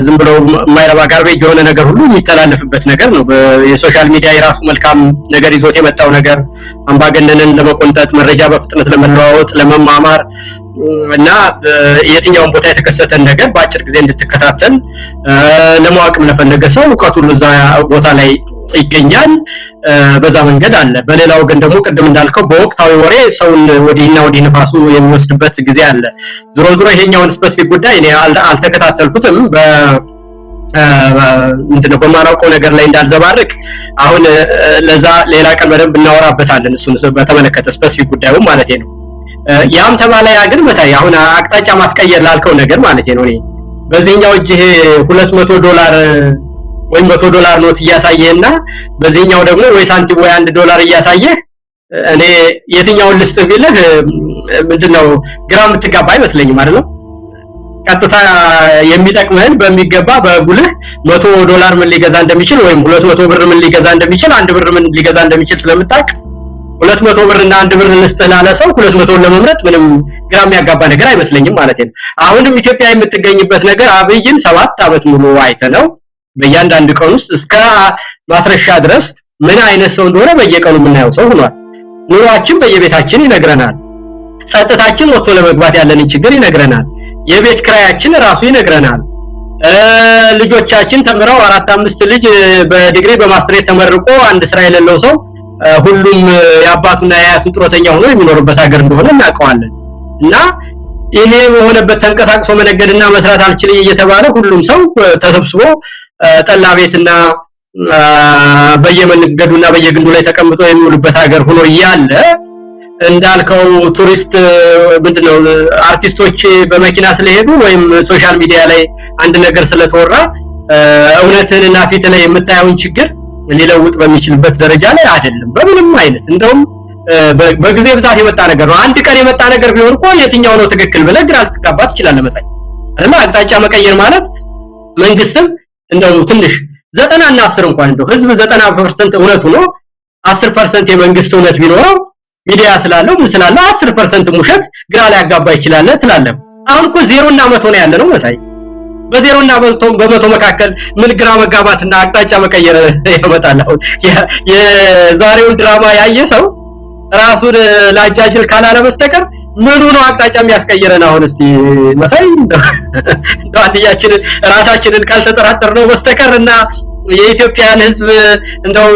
ዝም ብሎ ማይረባ ጋርቤጅ የሆነ ነገር ሁሉ የሚተላለፍበት ነገር ነው የሶሻል ሚዲያ የራሱ መልካም ነገር ይዞት የመጣው ነገር አምባገነንን ለመቆንጠጥ መረጃ በፍጥነት ለመለዋወጥ ለመማማር እና የትኛውን ቦታ የተከሰተን ነገር በአጭር ጊዜ እንድትከታተል ለማወቅም ለፈለገ ሰው ዕውቀቱ ለዛ ቦታ ላይ ይገኛል በዛ መንገድ አለ በሌላው ግን ደግሞ ቅድም እንዳልከው በወቅታዊ ወሬ ሰውን ወዲህና ወዲህ ንፋሱ የሚወስድበት ጊዜ አለ ዝሮ ይሄኛውን ስፔሲፊክ ጉዳይ እኔ አልተከታተልኩትም ምንድነው በማናውቀው ነገር ላይ እንዳልዘባርቅ አሁን ለዛ ሌላ ቀን በደንብ እናወራበታለን እሱን በተመለከተ ስፔሲፊክ ጉዳዩ ማለት ነው ያም ተባለ ያ ግን መሳይ አሁን አቅጣጫ ማስቀየር ላልከው ነገር ማለት ነው እኔ በዚህኛው እጅ $200 ወይ $100 ኖት እያሳየህና በዚህኛው ደግሞ ወይ ሳንቲም ወይ $1 እያሳየህ እኔ የትኛውን ልስጥ ቢልህ ምንድነው ግራም ትጋባ አይመስለኝም አይደል ቀጥታ የሚጠቅመን በሚገባ በጉልህ $100 ምን ሊገዛ እንደሚችል ወይም 200 ብር ምን ሊገዛ እንደሚችል 1 ብር ምን ሊገዛ እንደሚችል ስለምታውቅ 200 ብር እና 1 ብር ልስጥላለ ሰው 200 ለመምረጥ ምንም ግራም ያጋባ ነገር አይመስለኝም ማለት ነው አሁንም ኢትዮጵያ የምትገኝበት ነገር አብይን 7 አመት ሙሉ አይተነው በእያንዳንዱ ቀን ውስጥ እስከ ማስረሻ ድረስ ምን አይነት ሰው እንደሆነ በየቀኑ የምናየው ሰው ሆኗል ኑሯችን በየቤታችን ይነግረናል ጸጥታችን ወጥቶ ለመግባት ያለን ችግር ይነግረናል የቤት ክራያችን ራሱ ይነግረናል ልጆቻችን ተምረው 4-5 ልጅ በዲግሪ በማስተሬት ተመርቆ አንድ ስራ የሌለው ሰው ሁሉም ያባቱና ያያቱ ጥሮተኛ ሆኖ የሚኖርበት ሀገር እንደሆነ እናውቀዋለን እና ይሄ በሆነበት ተንቀሳቅሶ መነገድና መስራት አልችል እየተባለ ሁሉም ሰው ተሰብስቦ ጠላ ቤትና በየመንገዱና በየግንዱ ላይ ተቀምጦ የሚውልበት ሀገር ሆኖ ያለ እንዳልከው ቱሪስት ምንድነው አርቲስቶች በመኪና ስለሄዱ ወይም ሶሻል ሚዲያ ላይ አንድ ነገር ስለተወራ እውነትንና ፊት ላይ የምታየውን ችግር ሊለውጥ በሚችልበት ደረጃ ላይ አይደለም በምንም አይነት እንደውም በጊዜ ብዛት የመጣ ነገር ነው አንድ ቀን የመጣ ነገር ቢሆን እኮ የትኛው ነው ትክክል ብለህ ግራ ልትጋባ ትችላለህ መሳይ አይደል አቅጣጫ መቀየር ማለት መንግስትም እንደው ትንሽ 90 እና 10 እንኳን እንደው ህዝብ 90% እውነቱ ነው 10% የመንግስት እውነት ቢኖረው ሚዲያ ስላለው ምን ስላለው 10% ውሸት ግራ ሊያጋባ ይችላል ትላለህ አሁን እኮ 0 እና 100 ነው ያለ ነው መሳይ በ0 እና በ100 መካከል ምን ግራ መጋባትና አቅጣጫ መቀየር ያመጣል አሁን የዛሬውን ድራማ ያየ ሰው ራሱን ላጃጅል ካላለ በስተቀር ምኑ ነው አቅጣጫ የሚያስቀይረን አሁን እስቲ መሳይ ዳንያችን ራሳችንን ካልተጠራጠርነው በስተቀርና የኢትዮጵያን ህዝብ እንደው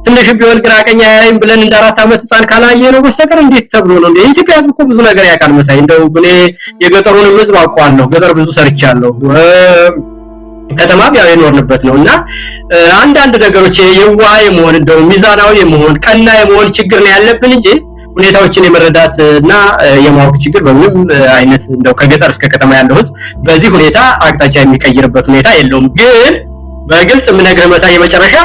ትንሽ ቢሆን ግራ ቀኝ ያይም ብለን እንደ 4 አመት ህፃን ካላየ ነው በስተቀር እንዴት ተብሎ ነው እንዴ የኢትዮጵያ ህዝብ እኮ ብዙ ነገር ያውቃል መሳይ እንደው እኔ የገጠሩንም ህዝብ አውቀዋለሁ ገጠር ብዙ ሰርቻለሁ ከተማ ቢያው የኖርንበት ነውና አንዳንድ ነገሮች የዋህ የመሆን እንደው ሚዛናዊ የመሆን ቀና የመሆን ችግር ነው ያለብን እንጂ ሁኔታዎችን የመረዳትና የማወቅ ችግር በምንም አይነት እንደው ከገጠር እስከ ከተማ ያለው ህዝብ በዚህ ሁኔታ አቅጣጫ የሚቀይርበት ሁኔታ የለውም ግን በግልጽ ምንነግርህ መሳይ የመጨረሻ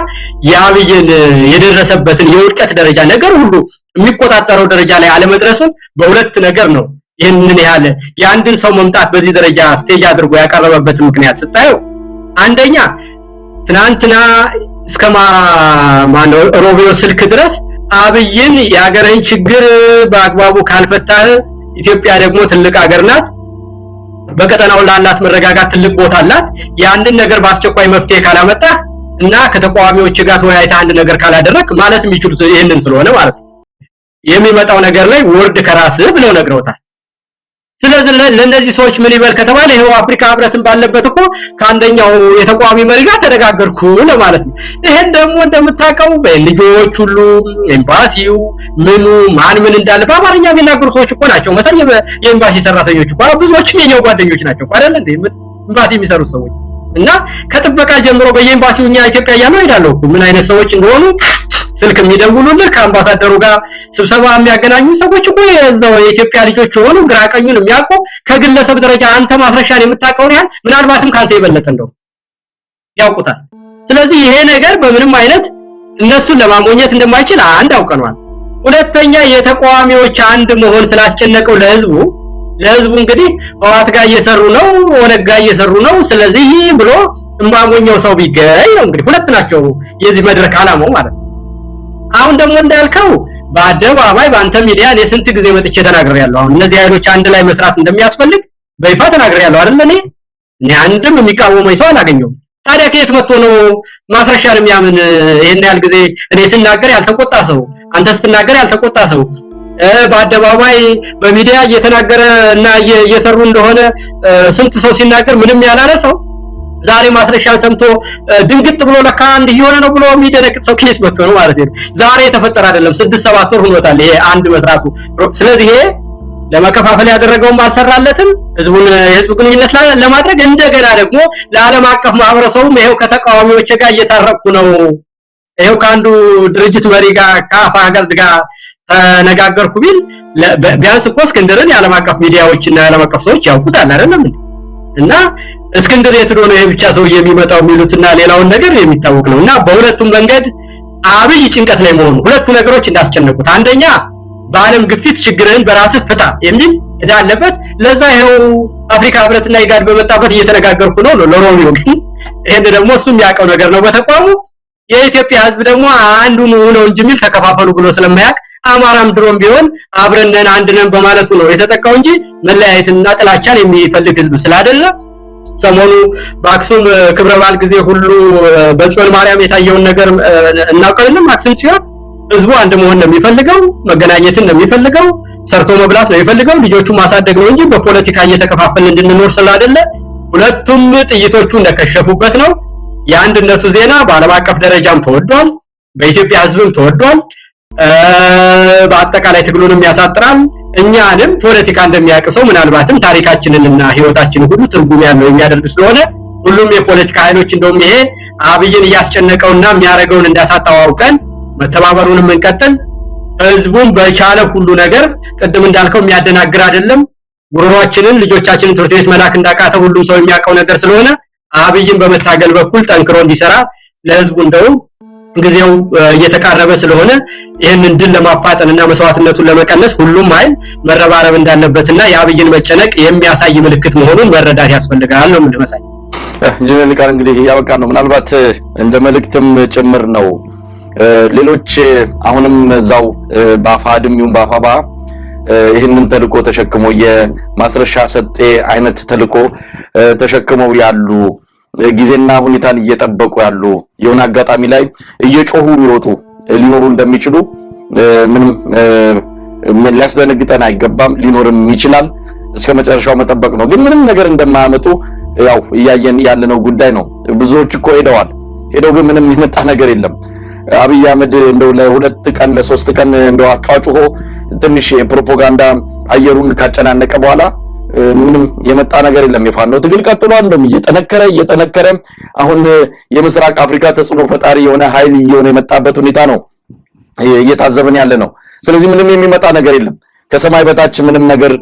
ያብይን የደረሰበትን የውድቀት ደረጃ ነገር ሁሉ የሚቆጣጠረው ደረጃ ላይ አለመድረሱን በሁለት ነገር ነው ይሄንን ያለ የአንድን ሰው መምጣት በዚህ ደረጃ ስቴጅ አድርጎ ያቀረበበት ምክንያት ስታየው አንደኛ ትናንትና እስከማ ማነው ሮቢዮ ስልክ ድረስ አብይን ያገረን ችግር በአግባቡ ካልፈታህ ኢትዮጵያ ደግሞ ትልቅ ሀገር ናት በቀጠናው ላላት መረጋጋት ትልቅ ቦታ አላት ያንድን ነገር በአስቸኳይ መፍትሄ ካላመጣ እና ከተቃዋሚዎች ጋር ተወያይታ አንድ ነገር ካላደረክ ማለት የሚችሉት ይሄንን ስለሆነ ማለት ነው የሚመጣው ነገር ላይ ወርድ ከራስህ ብለው ነግረውታል። ስለዚህ ለነዚህ ሰዎች ምን ይበል ከተባለ ይሄው አፍሪካ ህብረትን ባለበት እኮ ከአንደኛው የተቋሚ መሪ ጋር ተነጋገርኩ ለማለት ነው። ይሄን ደግሞ እንደምታውቀው በልጆች ሁሉ ኤምባሲው ምኑ ማን ምን እንዳለ በአማርኛ የሚናገሩ ሰዎች እኮ ናቸው። መሰለኝ የኤምባሲ ሰራተኞች እኮ ብዙዎችም የኛው ጓደኞች ናቸው አይደል እንዴ ኤምባሲ የሚሰሩ ሰዎች እና ከጥበቃ ጀምሮ በየኤምባሲው እኛ ኢትዮጵያ ያለው ሄዳለሁ ምን አይነት ሰዎች እንደሆኑ ስልክ የሚደውሉልን ከአምባሳደሩ ጋር ስብሰባ የሚያገናኙ ሰዎች እኮ የዛው የኢትዮጵያ ልጆች ሆኑ ግራቀኙን የሚያውቁ ከግለሰብ ደረጃ አንተ ማስረሻን የምታውቀው ያህል ምናልባትም ካንተ ይበለጥ እንደው ያውቁታል። ስለዚህ ይሄ ነገር በምንም አይነት እነሱን ለማሞኘት እንደማይችል አንድ አውቀናል። ሁለተኛ የተቃዋሚዎች አንድ መሆን ስላስጨነቀው ለህዝቡ እንግዲህ ህወሓት ጋር እየሰሩ ነው ወነጋ እየሰሩ ነው ስለዚህ ብሎ እማሞኛው ሰው ቢገኝ ነው እንግዲህ ሁለት ናቸው የዚህ መድረክ ዓላማው ማለት ነው። አሁን ደግሞ እንዳልከው በአደባባይ በአንተ ሚዲያ ለስንት ጊዜ መጥቼ ተናግሬያለሁ። አሁን እነዚህ ኃይሎች አንድ ላይ መስራት እንደሚያስፈልግ በይፋ ተናግሬያለሁ አይደል? እኔ አንድም የሚቃወመኝ ሰው አላገኘሁም። ታዲያ ከየት መጥቶ ነው ማስረሻን የሚያምን? ይሄን ያህል ጊዜ እኔ ስናገር ያልተቆጣ ሰው አንተ ስትናገር ያልተቆጣ ሰው በአደባባይ በሚዲያ እየተናገረ እና እየሰሩ እንደሆነ ስንት ሰው ሲናገር ምንም ያላለ ሰው ዛሬ ማስረሻን ሰምቶ ድንግጥ ብሎ ለካ አንድ ይሆነ ነው ብሎ የሚደነቅጥ ሰው ከየት መጥቶ ነው ማለት ነው? ዛሬ የተፈጠረ አይደለም 6-7 ወር ሆኖታል ይሄ አንድ መስራቱ። ስለዚህ ይሄ ለመከፋፈል ያደረገውም አልሰራለትም። ህዝቡን የህዝብ ግንኙነት ለማድረግ እንደገና ደግሞ ለዓለም አቀፍ ማህበረሰቡም ይሄው ከተቃዋሚዎች ጋር እየታረቁ ነው ይሄው ካንዱ ድርጅት መሪ ጋር ከአፋጋር ጋር ተነጋገርኩ ቢል ቢያንስ እኮ እስክንድርን የዓለም አቀፍ ሚዲያዎችና የዓለም አቀፍ ሰዎች ያውቁታል አይደለም እና እስክንድር የት ሆነ ይሄ ብቻ ሰው የሚመጣው የሚሉትና ሌላውን ነገር የሚታወቅ ነውና በሁለቱም መንገድ አብይ ጭንቀት ላይ መሆኑ ሁለቱ ነገሮች እንዳስጨነቁት አንደኛ በአለም ግፊት ችግርን በራስህ ፍታ የሚል እዳለበት ለዛ ይሄው አፍሪካ ህብረትና ኢጋድ በመጣበት እየተነጋገርኩ ነው ለሮሚዮ ግን ይሄን ደግሞ እሱም ያቀው ነገር ነው በተቋሙ የኢትዮጵያ ህዝብ ደግሞ አንዱን ነው እንጂ የሚል ተከፋፈሉ ብሎ ስለማያቅ አማራም ድሮም ቢሆን አብረነን አንድነን በማለቱ ነው የተጠቃው እንጂ መለያየትና ጥላቻን የሚፈልግ ህዝብ ስላይደለ ሰሞኑ በአክሱም ክብረ በዓል ጊዜ ሁሉ በጽዮን ማርያም የታየውን ነገር እናውቀውልን አክሱም ሲሆን ህዝቡ አንድ መሆን ነው የሚፈልገው መገናኘትን ነው የሚፈልገው ሰርቶ መብላት ነው የሚፈልገው ልጆቹ ማሳደግ ነው እንጂ በፖለቲካ እየተከፋፈልን እንድንኖር ስላይደለ ሁለቱም ጥይቶቹ እንደከሸፉበት ነው። የአንድነቱ ዜና በዓለም አቀፍ ደረጃም ተወዷል በኢትዮጵያ ህዝብም ተወዷል በአጠቃላይ ትግሉንም ያሳጥራል እኛንም ፖለቲካ እንደሚያቀሰው ምናልባትም ታሪካችንንና ህይወታችንን ሁሉ ትርጉም ያለው የሚያደርግ ስለሆነ ሁሉም የፖለቲካ ኃይሎች እንደውም ይሄ አብይን ያስጨነቀውና የሚያረጋውን እንዳሳጣዋውቀን መተባበሩንም እንቀጥል ህዝቡን በቻለ ሁሉ ነገር ቅድም እንዳልከው የሚያደናግር አይደለም ጉሮሯችንን ልጆቻችንን ትምህርት ቤት መላክ እንዳቃተ ሁሉም ሰው የሚያውቀው ነገር ስለሆነ አብይን በመታገል በኩል ጠንክሮ እንዲሰራ ለህዝቡ እንደውም ጊዜው እየተቃረበ ስለሆነ ይሄንን ድል ለማፋጠንና መስዋዕትነቱን ለመቀነስ ሁሉም ኃይል መረባረብ እንዳለበትና የአብይን መጨነቅ የሚያሳይ ምልክት መሆኑን መረዳት ያስፈልጋል ነው እንደመሳይ ኢንጂነር ሊቃን እንግዲህ ያበቃ ነው ምናልባት እንደ መልእክትም ጭምር ነው ሌሎች አሁንም እዛው ባፋድም ይሁን ባፋባ ይሄንን ተልቆ ተሸክሞ የማስረሻ ሰጤ አይነት ተልቆ ተሸክመው ያሉ ጊዜና ሁኔታን እየጠበቁ ያሉ የሆነ አጋጣሚ ላይ እየጮሁ የሚወጡ ሊኖሩ እንደሚችሉ ምንም ሊያስደነግጠን አይገባም ሊኖርም ይችላል እስከመጨረሻው መጠበቅ ነው ግን ምንም ነገር እንደማያመጡ ያው እያየን ያለነው ጉዳይ ነው ብዙዎች እኮ ሄደው ግን ምንም የመጣ ነገር የለም አብይ አህመድ እንደው ለሁለት ቀን ለሶስት ቀን እንደው አጫጭሆ ትንሽ የፕሮፓጋንዳ አየሩን ካጨናነቀ በኋላ ምንም የመጣ ነገር የለም የፋኖ ትግል ቀጥሏል እንደም እየተነከረ አሁን የምስራቅ አፍሪካ ተጽዕኖ ፈጣሪ የሆነ ኃይል እየሆነ የመጣበት ሁኔታ ነው እየታዘበን ያለ ነው ስለዚህ ምንም የሚመጣ ነገር የለም ከሰማይ በታች ምንም ነገር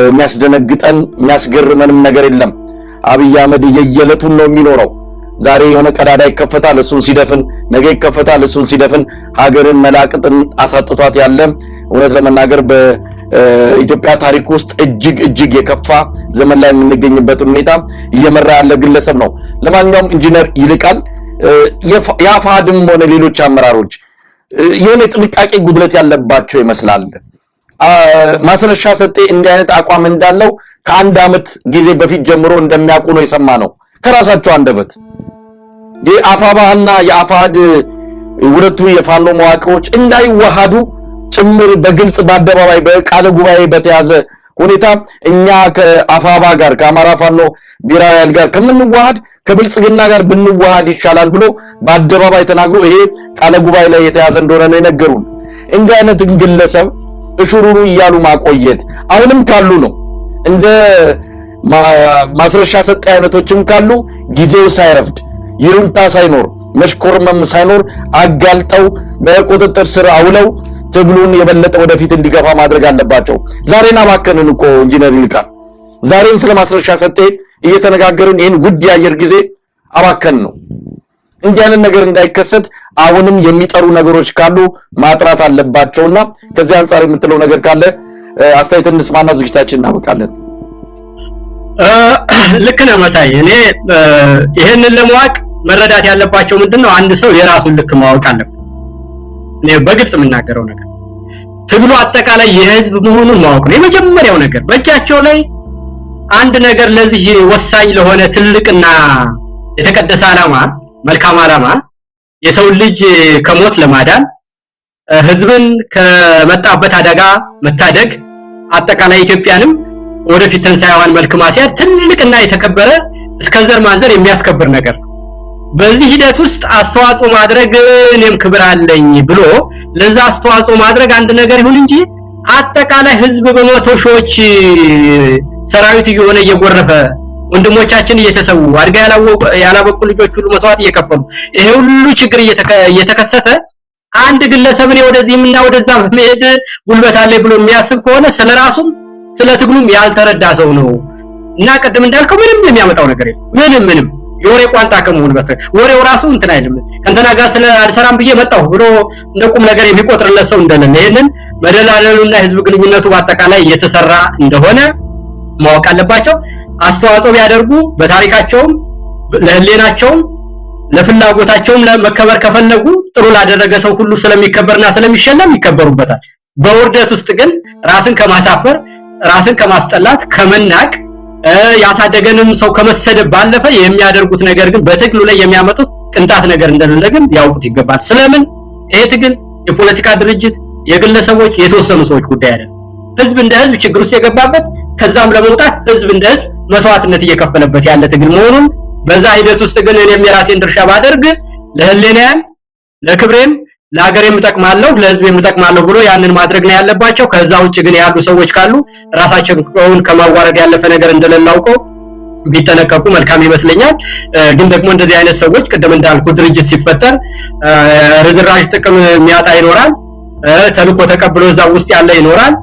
የሚያስደነግጠን የሚያስገርመንም ነገር የለም አብይ አህመድ የየለቱን ነው የሚኖረው ዛሬ የሆነ ቀዳዳ ይከፈታል እሱን ሲደፍን ነገ ይከፈታል እሱን ሲደፍን ሀገርን መላቅጥን አሳጥቷት ያለ እውነት ለመናገር በኢትዮጵያ ታሪክ ውስጥ እጅግ የከፋ ዘመን ላይ የምንገኝበት ሁኔታ እየመራ ያለ ግለሰብ ነው ለማንኛውም ኢንጂነር ይልቃል ያፋድም ሆነ ሌሎች አመራሮች የሆነ ጥንቃቄ ጉድለት ያለባቸው ይመስላል ማስረሻ ሰጤ እንዲህ አይነት አቋም እንዳለው ከአንድ አመት ጊዜ በፊት ጀምሮ እንደሚያውቁ ነው የሰማነው ከራሳቸው አንደበት የአፋባህና የአፋድ ሁለቱ የፋኖ መዋቅሮች እንዳይዋሃዱ ጭምር በግልጽ በአደባባይ በቃለ ጉባኤ በተያዘ ሁኔታ እኛ ከአፋባ ጋር ከአማራ ፋኖ ብሔራዊ ኃይል ጋር ከምንዋሃድ ከብልጽግና ጋር ብንዋሃድ ይሻላል ብሎ በአደባባይ ተናግሮ ይሄ ቃለ ጉባኤ ላይ የተያዘ እንደሆነ ነው የነገሩን። እንዲህ አይነት ግለሰብ እሹሩሩ እያሉ ማቆየት አሁንም ካሉ ነው እንደ ማስረሻ ሰጠ አይነቶችም ካሉ ጊዜው ሳይረፍድ ይሩንታ ሳይኖር መሽኮርመም ሳይኖር አጋልጠው በቁጥጥር ስር አውለው ትግሉን የበለጠ ወደፊት እንዲገፋ ማድረግ አለባቸው። ዛሬና ባከንን እኮ ኢንጂነር ይልቃል ዛሬም ስለ ማስረሻ ሰጠ እየተነጋገርን ይሄን ውድ የአየር ጊዜ አባከን ነው። እንዲህ አይነት ነገር እንዳይከሰት አሁንም የሚጠሩ ነገሮች ካሉ ማጥራት አለባቸውና ከዚህ አንፃር የምትለው ነገር ካለ አስተያየት እንስማና ዝግጅታችን እናበቃለን። ልክ ነው መሳይ። እኔ ይሄንን ለማወቅ መረዳት ያለባቸው ምንድነው አንድ ሰው የራሱን ልክ ማወቅ አለበት። እኔ በግልጽ የምናገረው ነገር ትግሉ አጠቃላይ የህዝብ መሆኑን ማወቅ ነው የመጀመሪያው ነገር። በእጃቸው ላይ አንድ ነገር ለዚህ ወሳኝ ለሆነ ትልቅና የተቀደሰ ዓላማ መልካም ዓላማ የሰው ልጅ ከሞት ለማዳን ህዝብን ከመጣበት አደጋ መታደግ አጠቃላይ ኢትዮጵያንም ወደፊት ተንሳያዋን መልክ ማስያዝ ትልቅና የተከበረ እስከ ዘር ማንዘር የሚያስከብር ነገር ነው። በዚህ ሂደት ውስጥ አስተዋጽኦ ማድረግ እኔም ክብር አለኝ ብሎ ለዛ አስተዋጽኦ ማድረግ አንድ ነገር ይሁን እንጂ አጠቃላይ ህዝብ በመቶ ሺዎች ሰራዊት እየሆነ እየጎረፈ ወንድሞቻችን እየተሰዉ አድጋ ያላበቁ ልጆች ሁሉ መስዋዕት እየከፈሉ ይሄ ሁሉ ችግር እየተከሰተ አንድ ግለሰብ ነው ወደዚህምና ወደዛ መሄድ ጉልበት አለ ብሎ የሚያስብ ከሆነ ስለራሱም ስለ ትግሉም ያልተረዳ ሰው ነው እና ቀደም እንዳልከው ምንም የሚያመጣው ነገር የለም። ምንም የወሬ ቋንጣ ከመሆን በስተቀር ወሬው ራሱ እንትን አይደለም። ከእንተና ጋር ስለ አልሰራም ብዬ መጣሁ ብሎ እንደቁም ነገር የሚቆጥርለት ሰው እንደሌለ ይሄንን መደላለሉና ህዝብ ግንኙነቱ በአጠቃላይ እየተሰራ እንደሆነ ማወቅ አለባቸው። አስተዋጽኦ ቢያደርጉ በታሪካቸውም ለህሌናቸውም ለፍላጎታቸውም ለመከበር ከፈለጉ ጥሩ ላደረገ ሰው ሁሉ ስለሚከበርና ስለሚሸለም ይከበሩበታል። በውርደት ውስጥ ግን ራስን ከማሳፈር ራስን ከማስጠላት ከመናቅ ያሳደገንም ሰው ከመሰደብ ባለፈ የሚያደርጉት ነገር ግን በትግሉ ላይ የሚያመጡት ቅንጣት ነገር እንደሌለ ግን ያውቁት ይገባል። ስለምን ይሄ ትግል የፖለቲካ ድርጅት የግለሰቦች የተወሰኑ ሰዎች ጉዳይ አይደለም። ህዝብ እንደ ህዝብ ችግር ውስጥ የገባበት ከዛም ለመውጣት ህዝብ እንደ ህዝብ መስዋዕትነት እየከፈለበት ያለ ትግል መሆኑን በዛ ሂደት ውስጥ ግን እኔም የራሴን ድርሻ ባደርግ ለህሊናዬም ለክብሬም ለሀገሬም እጠቅማለሁ ለህዝቤም እጠቅማለሁ ብሎ ያንን ማድረግ ነው ያለባቸው። ከዛ ውጭ ግን ያሉ ሰዎች ካሉ ራሳቸውን ከማዋረድ ያለፈ ነገር እንደሌላውቀው ቢጠነቀቁ መልካም ይመስለኛል። ግን ደግሞ እንደዚህ አይነት ሰዎች ቀደም እንዳልኩ ድርጅት ሲፈጠር ርዝራዥ ጥቅም የሚያጣ ይኖራል፣ ተልቆ ተቀብሎ እዛ ውስጥ ያለ ይኖራል፣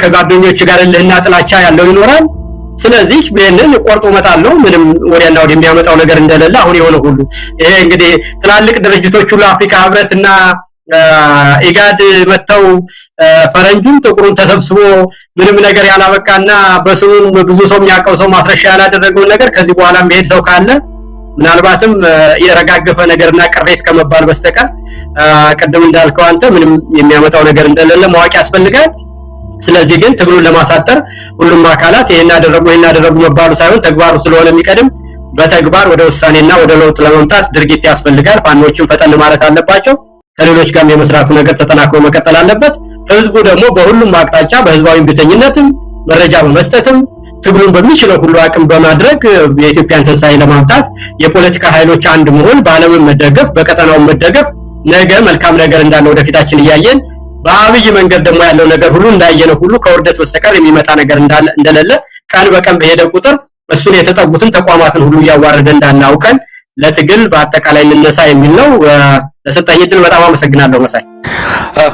ከጓደኞች ጋር ለህና ጥላቻ ያለው ይኖራል። ስለዚህ በእነን ቆርጦ መጣለው ምንም ወዲያና ወዲህ የሚያመጣው ነገር እንደሌለ አሁን የሆነ ሁሉ ይሄ እንግዲህ ትላልቅ ድርጅቶች ሁሉ አፍሪካ ህብረትና ኢጋድ መተው ፈረንጁም ጥቁሩን ተሰብስቦ ምንም ነገር ያላበቃና በስሙ ብዙ ሰው የሚያውቀው ሰው ማስረሻ ያላደረገው ነገር ከዚህ በኋላ መሄድ ሰው ካለ ምናልባትም የረጋገፈ ነገርና ቅሬት ከመባል በስተቀር ቀደም እንዳልከው አንተ ምንም የሚያመጣው ነገር እንደሌለ ማወቅ ያስፈልጋል። ስለዚህ ግን ትግሉን ለማሳጠር ሁሉም አካላት ይሄን ያደረጉ መባሉ ሳይሆን ተግባሩ ስለሆነ የሚቀድም በተግባር ወደ ውሳኔና ወደ ለውጥ ለመምጣት ድርጊት ያስፈልጋል። ፋኖችን ፈጠን ማለት አለባቸው። ከሌሎች ጋር የመስራቱ ነገር ተጠናክሮ መቀጠል አለበት። ህዝቡ ደግሞ በሁሉም አቅጣጫ በህዝባዊ ብተኝነትም መረጃ በመስጠትም ትግሉን በሚችለው ሁሉ አቅም በማድረግ የኢትዮጵያን ትንሳኤ ለማምጣት የፖለቲካ ኃይሎች አንድ መሆን በዓለም መደገፍ በቀጠናው መደገፍ ነገ መልካም ነገር እንዳለ ወደፊታችን እያየን በአብይ መንገድ ደግሞ ያለው ነገር ሁሉ እንዳየነው ሁሉ ከውርደት በስተቀር የሚመጣ ነገር እንደሌለ ቀን በቀን በሄደ ቁጥር እሱን የተጠጉትን ተቋማትን ሁሉ ያዋረደ እንዳናውቀን ለትግል በአጠቃላይ እንነሳ የሚል ነው። ለሰጠኝ እድል በጣም አመሰግናለሁ መሳይ።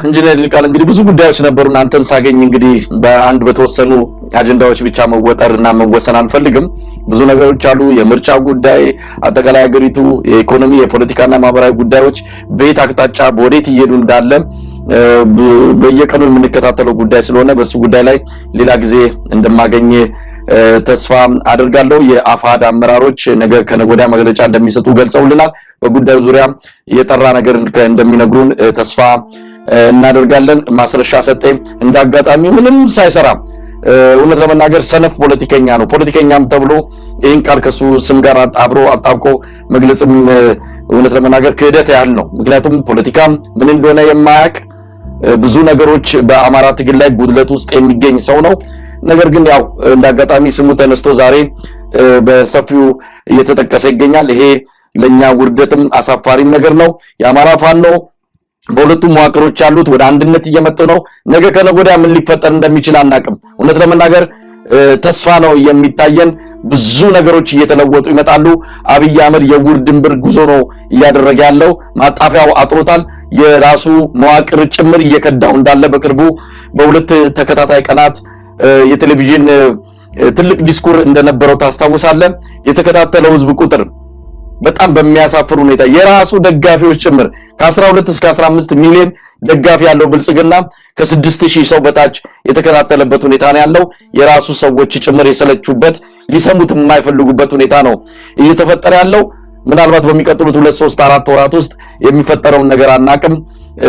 ኢንጂነር ይልቃል እንግዲህ ብዙ ጉዳዮች ነበሩና አንተን ሳገኝ እንግዲህ በአንድ በተወሰኑ አጀንዳዎች ብቻ መወጠርና መወሰን አንፈልግም። ብዙ ነገሮች አሉ። የምርጫ ጉዳይ፣ አጠቃላይ ሀገሪቱ የኢኮኖሚ የፖለቲካና ማህበራዊ ጉዳዮች በየት አቅጣጫ በወዴት እየሄዱ እንዳለ በየቀኑ የምንከታተለው ጉዳይ ስለሆነ በሱ ጉዳይ ላይ ሌላ ጊዜ እንደማገኝ ተስፋ አደርጋለሁ። የአፋድ አመራሮች ነገ ከነገ መግለጫ እንደሚሰጡ ገልጸውልናል። በጉዳዩ ዙሪያ የጠራ ነገር እንደሚነግሩን ተስፋ እናደርጋለን። ማስረሻ ሰጠኝ እንዳጋጣሚ ምንም ሳይሰራ እውነት ለመናገር ሰነፍ ፖለቲከኛ ነው። ፖለቲከኛም ተብሎ ይህን ቃል ከሱ ስም ጋር አብሮ አጣብቆ መግለጽም እውነት ለመናገር ክህደት ያህል ነው። ምክንያቱም ፖለቲካም ምን እንደሆነ የማያውቅ ብዙ ነገሮች በአማራ ትግል ላይ ጉድለት ውስጥ የሚገኝ ሰው ነው። ነገር ግን ያው እንዳጋጣሚ ስሙ ተነስቶ ዛሬ በሰፊው እየተጠቀሰ ይገኛል። ይሄ ለኛ ውርደትም አሳፋሪም ነገር ነው። የአማራ ፋኖ በሁለቱም መዋቅሮች ያሉት ወደ አንድነት እየመጡ ነው። ነገ ከነገ ወዲያ ምን ሊፈጠር እንደሚችል አናቅም። እውነት ለመናገር ተስፋ ነው የሚታየን። ብዙ ነገሮች እየተለወጡ ይመጣሉ። አብይ አህመድ የውር ድንብር ጉዞ ነው እያደረገ ያለው። ማጣፊያው አጥሮታል። የራሱ መዋቅር ጭምር እየከዳው እንዳለ በቅርቡ በሁለት ተከታታይ ቀናት የቴሌቪዥን ትልቅ ዲስኩር እንደነበረው ታስታውሳለህ። የተከታተለው ህዝብ ቁጥር በጣም በሚያሳፍር ሁኔታ የራሱ ደጋፊዎች ጭምር ከ12 እስከ 15 ሚሊዮን ደጋፊ ያለው ብልጽግና ከ6000 ሰው በታች የተከታተለበት ሁኔታ ነው ያለው። የራሱ ሰዎች ጭምር የሰለቹበት ሊሰሙት የማይፈልጉበት ሁኔታ ነው እየተፈጠረ ያለው። ምናልባት በሚቀጥሉት 2 3 4 ወራት ውስጥ የሚፈጠረውን ነገር አናቅም።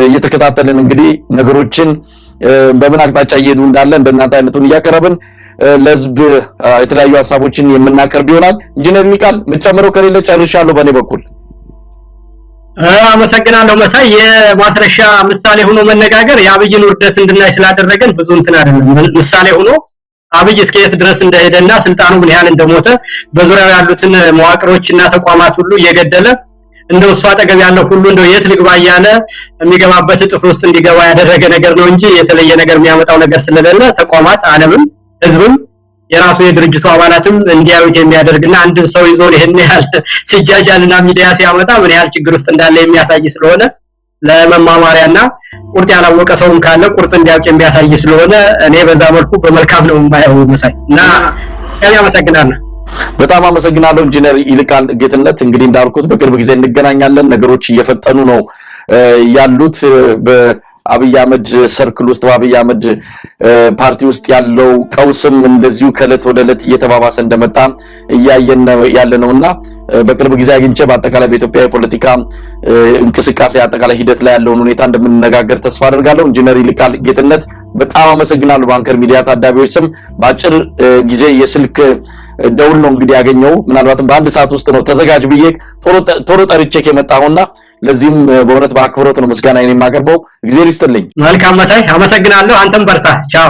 እየተከታተልን እንግዲህ ነገሮችን በምን አቅጣጫ እየሄዱ እንዳለ እንደናንተ አይነቱን እያቀረብን ለህዝብ የተለያዩ ሐሳቦችን የምናቀርብ ይሆናል። ኢንጂነር ይልቃል መጨመረው ከሌለ ጨርሻለሁ በኔ በኩል። አመሰግናለሁ መሳይ። የማስረሻ ምሳሌ ሆኖ መነጋገር የአብይን ውርደት እንድናይ ስላደረገን ብዙ እንትን አይደለም። ምሳሌ ሆኖ አብይ እስከ የት ድረስ እንደሄደና ስልጣኑ ምን ያህል እንደሞተ በዙሪያው ያሉትን መዋቅሮችና ተቋማት ሁሉ እየገደለ እንደው እሱ አጠገብ ያለው ሁሉ እንደው የት ልግባ እያለ የሚገባበት ጥፍር ውስጥ እንዲገባ ያደረገ ነገር ነው እንጂ የተለየ ነገር የሚያመጣው ነገር ስለሌለ ተቋማት ዓለምም ህዝብም የራሱ የድርጅቱ አባላትም እንዲያዩት የሚያደርግና አንድ ሰው ይዞ ይሄን ያህል ሲጃጃልና ሚዲያ ሲያመጣ ምን ያህል ችግር ውስጥ እንዳለ የሚያሳይ ስለሆነ ለመማማሪያና ቁርጥ ያላወቀ ሰውም ካለ ቁርጥ እንዲያውቅ የሚያሳይ ስለሆነ እኔ በዛ መልኩ በመልካም ነው የማየው መሳይ እና አመሰግናለሁ። በጣም አመሰግናለሁ ኢንጂነር ይልቃል ጌትነት። እንግዲህ እንዳልኩት በቅርብ ጊዜ እንገናኛለን። ነገሮች እየፈጠኑ ነው ያሉት። በአብይ አህመድ ሰርክል ውስጥ በአብይ አህመድ ፓርቲ ውስጥ ያለው ቀውስም እንደዚሁ ከዕለት ወደ ዕለት እየተባባሰ እንደመጣ እያየን ያለነውና በቅርብ ጊዜ አግኝቼ በአጠቃላይ በኢትዮጵያ የፖለቲካ እንቅስቃሴ አጠቃላይ ሂደት ላይ ያለውን ሁኔታ እንደምንነጋገር ተስፋ አደርጋለሁ። ኢንጂነር ይልቃል ጌትነት በጣም አመሰግናለሁ። በአንከር ሚዲያ ታዳሚዎች ስም በአጭር ጊዜ የስልክ ደውል ነው እንግዲህ ያገኘው። ምናልባትም በአንድ ሰዓት ውስጥ ነው ተዘጋጅ ብዬ ቶሎ ጠርቼክ የመጣሁና ለዚህም በእውነት በአክብሮት ነው ምስጋናዬን የማቀርበው። እግዚአብሔር ይስጥልኝ። መልካም መሳይ አመሰግናለሁ። አንተም በርታ። ቻው።